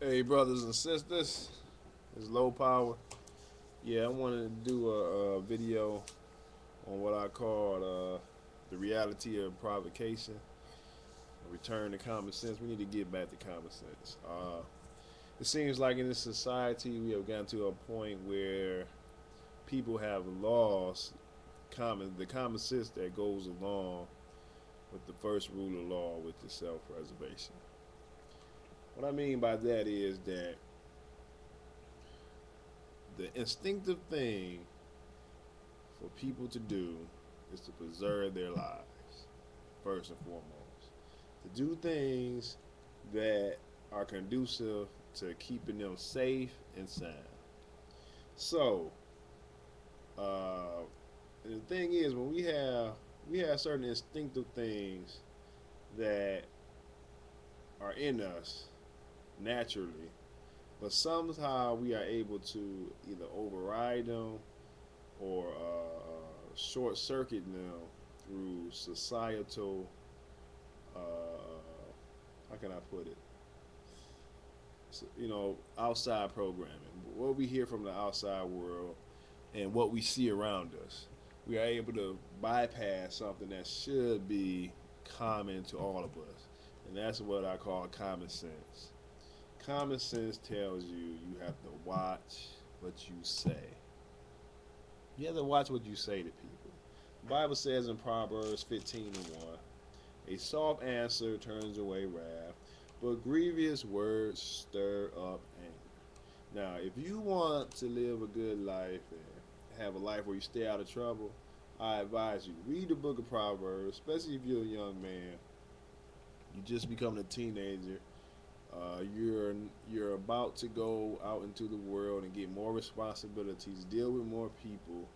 Hey, brothers and sisters, it's Low Power. Yeah, I wanted to do a video on what I call the reality of provocation, a return to common sense. We need to get back to common sense. It seems like in this society we have gotten to a point where people have lost the common sense that goes along with the first rule of law, which is self-preservation. What I mean by that is that the instinctive thing for people to do is to preserve their lives, first and foremost. To do things that are conducive to keeping them safe and sound. So, uh, the thing is, when we have certain instinctive things that are in us naturally, but somehow we are able to either override them or short circuit them through societal, how can I put it? So, outside programming, what we hear from the outside world and what we see around us. We are able to bypass something that should be common to all of us, and that's what I call common sense. Common sense tells you have to watch what you say. You have to watch what you say to people. The Bible says in Proverbs 15:1, a soft answer turns away wrath, but grievous words stir up anger. Now, if you want to live a good life and have a life where you stay out of trouble, I advise you read the book of Proverbs, especially if you're a young man. You just become a teenager. You're about to go out into the world and get more responsibilities, deal with more people,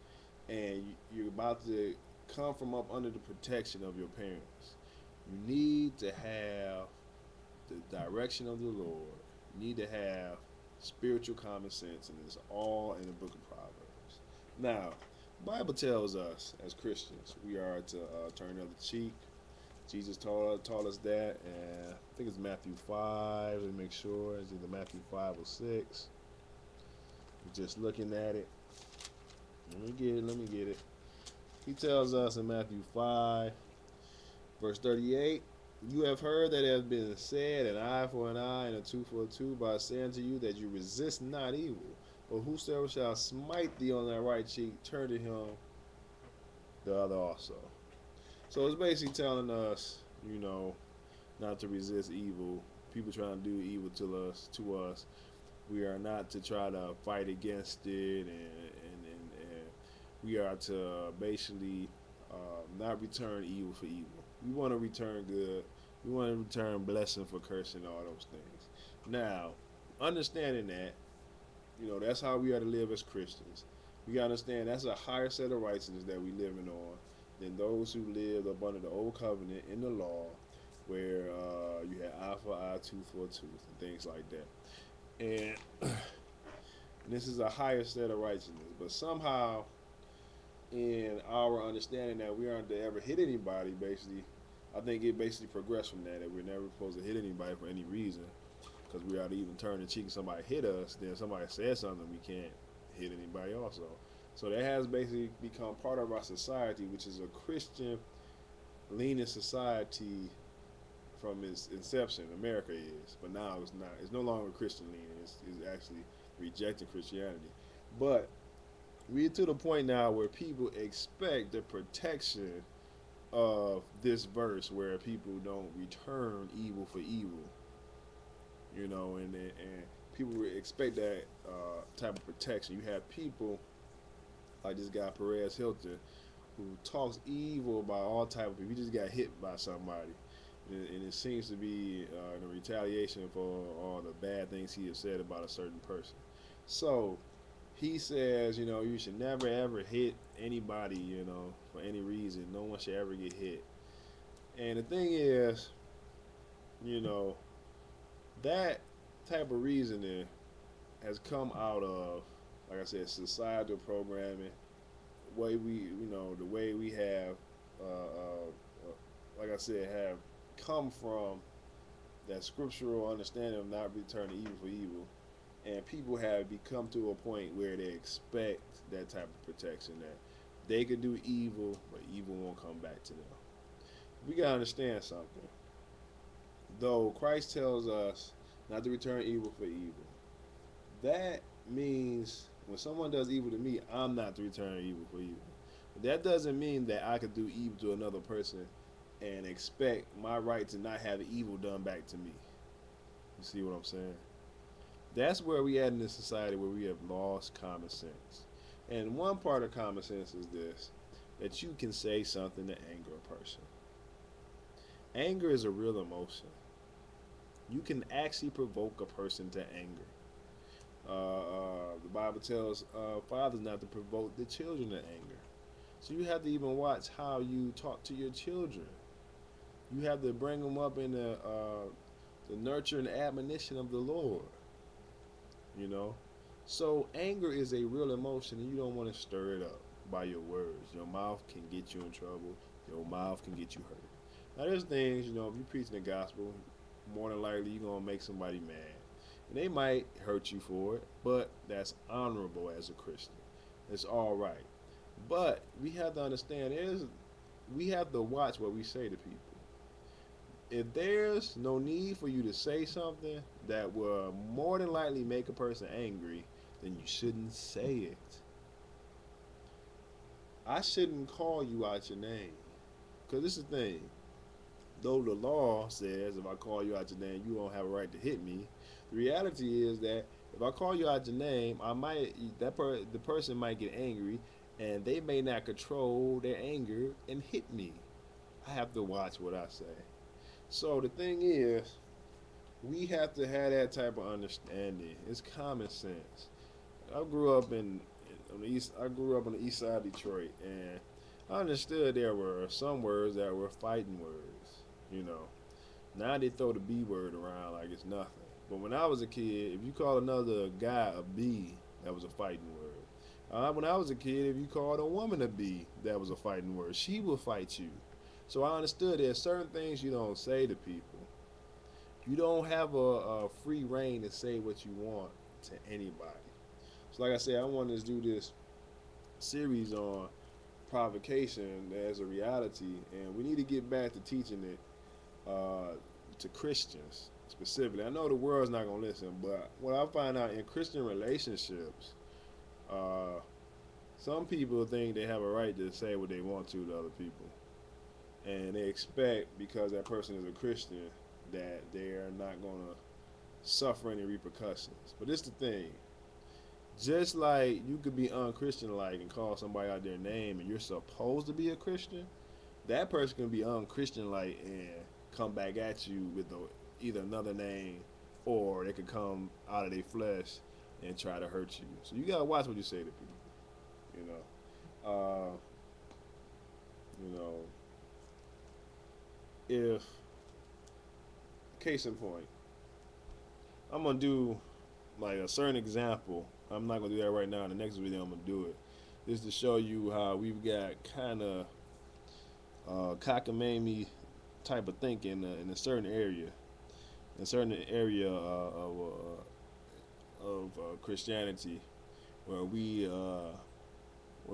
and you're about to come from up under the protection of your parents. You need to have the direction of the Lord. You need to have spiritual common sense, and it's all in the book of Proverbs. Now, the Bible tells us as Christians we are to turn the other cheek. Jesus taught us that, and I think it's Matthew 5. Let me make sure it's either Matthew 5 or 6. Just looking at it. Let me get it. He tells us in Matthew 5, verse 38, you have heard that it has been said, an eye for an eye and a tooth for a tooth, but I say unto you that you resist not evil. But whosoever shall smite thee on thy right cheek, turn to him the other also. So it's basically telling us, not to resist evil. People trying to do evil to us. We are not to try to fight against it, and we are to basically not return evil for evil. We want to return good. We want to return blessing for cursing, all those things. Now, understanding that, that's how we are to live as Christians. We gotta understand that's a higher set of righteousness that we living on than those who lived up under the old covenant in the law, where you had eye for eye, tooth for tooth, and things like that. And this is a higher set of righteousness. But somehow, in our understanding that we aren't to ever hit anybody, basically, I think it basically progressed from that we're never supposed to hit anybody for any reason, because we ought to even turn the cheek and somebody hit us, then somebody says something, we can't hit anybody also. So that has basically become part of our society, which is a Christian leaning society from its inception. America is, but now it's not. It's no longer Christian leaning. It's actually rejecting Christianity. But we're to the point now where people expect the protection of this verse, where people don't return evil for evil, and people expect that type of protection. You have people like this guy Perez Hilton, who talks evil about all type of people. He just got hit by somebody, and it seems to be in a retaliation for all the bad things he has said about a certain person. So he says, you should never ever hit anybody, for any reason. No one should ever get hit. And the thing is, you know, that type of reasoning has come out of, like I said, societal programming. The way we have, like I said, have come from that scriptural understanding of not returning evil for evil, and people have become to a point where they expect that type of protection, that they could do evil, but evil won't come back to them. We gotta understand something. Though Christ tells us not to return evil for evil, that means when someone does evil to me, I'm not to return evil for evil. But that doesn't mean that I could do evil to another person and expect my right to not have evil done back to me. You see what I'm saying? That's where we at in this society where we have lost common sense. And one part of common sense is this, that you can say something to anger a person. Anger is a real emotion. You can actually provoke a person to anger. The Bible tells fathers not to provoke the children to anger. So you have to even watch how you talk to your children. You have to bring them up in the nurture and admonition of the Lord. You know, so anger is a real emotion, and you don't want to stir it up by your words. Your mouth can get you in trouble. Your mouth can get you hurt. Now, there's things, if you're preaching the gospel, more than likely you're gonna make somebody mad, and they might hurt you for it, but that's honorable as a Christian. It's all right. But we have to understand we have to watch what we say to people. If there's no need for you to say something that will more than likely make a person angry, then you shouldn't say it. I shouldn't call you out your name. Because this is the thing. Though the law says if I call you out your name, you don't have a right to hit me, the reality is that if I call you out your name, the person might get angry, and they may not control their anger and hit me. I have to watch what I say. So the thing is, we have to have that type of understanding. It's common sense. I grew up on the east. I grew up on the east side of Detroit, and I understood there were some words that were fighting words. You know, now they throw the B word around like it's nothing. But when I was a kid, if you call another guy a B, that was a fighting word. When I was a kid, if you called a woman a B, that was a fighting word. She will fight you. So I understood there's certain things you don't say to people. You don't have a free reign to say what you want to anybody. So like I said, I wanted to do this series on provocation as a reality, and we need to get back to teaching it to Christians specifically. I know the world's not gonna listen, but what I find out in Christian relationships, some people think they have a right to say what they want to other people, and they expect because that person is a Christian that they're not gonna suffer any repercussions. But it's the thing. Just like you could be unchristian like and call somebody out their name and you're supposed to be a Christian, that person can be unchristian like and come back at you with either another name, or they could come out of their flesh and try to hurt you. So you gotta watch what you say to people. You know, you know, if case in point, I'm gonna do like a certain example. I'm not gonna do that right now. In the next video, I'm gonna do it. This is to show you how we've got kind of cockamamie type of thinking in a certain area, of Christianity, where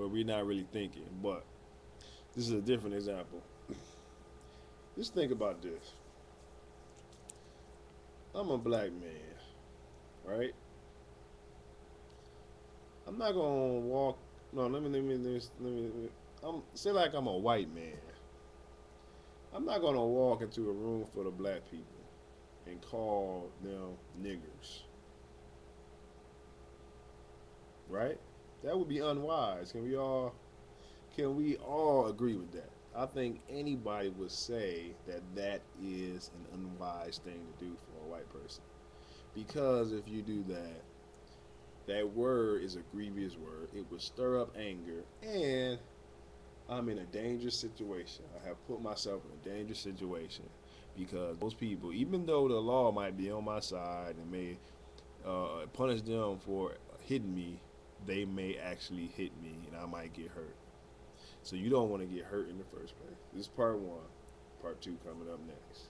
we're not really thinking. But this is a different example. Just think about this. I'm a black man, right? I'm not gonna walk. No, say like I'm a white man. I'm not gonna walk into a room full of black people and call them niggers, right? That would be unwise. Can we all agree with that? I think anybody would say that that is an unwise thing to do for a white person, because if you do that, that word is a grievous word. It will stir up anger, and I'm in a dangerous situation. I have put myself in a dangerous situation because those people, even though the law might be on my side and may punish them for hitting me, they may actually hit me and I might get hurt. So you don't want to get hurt in the first place. This is part one. Part two coming up next.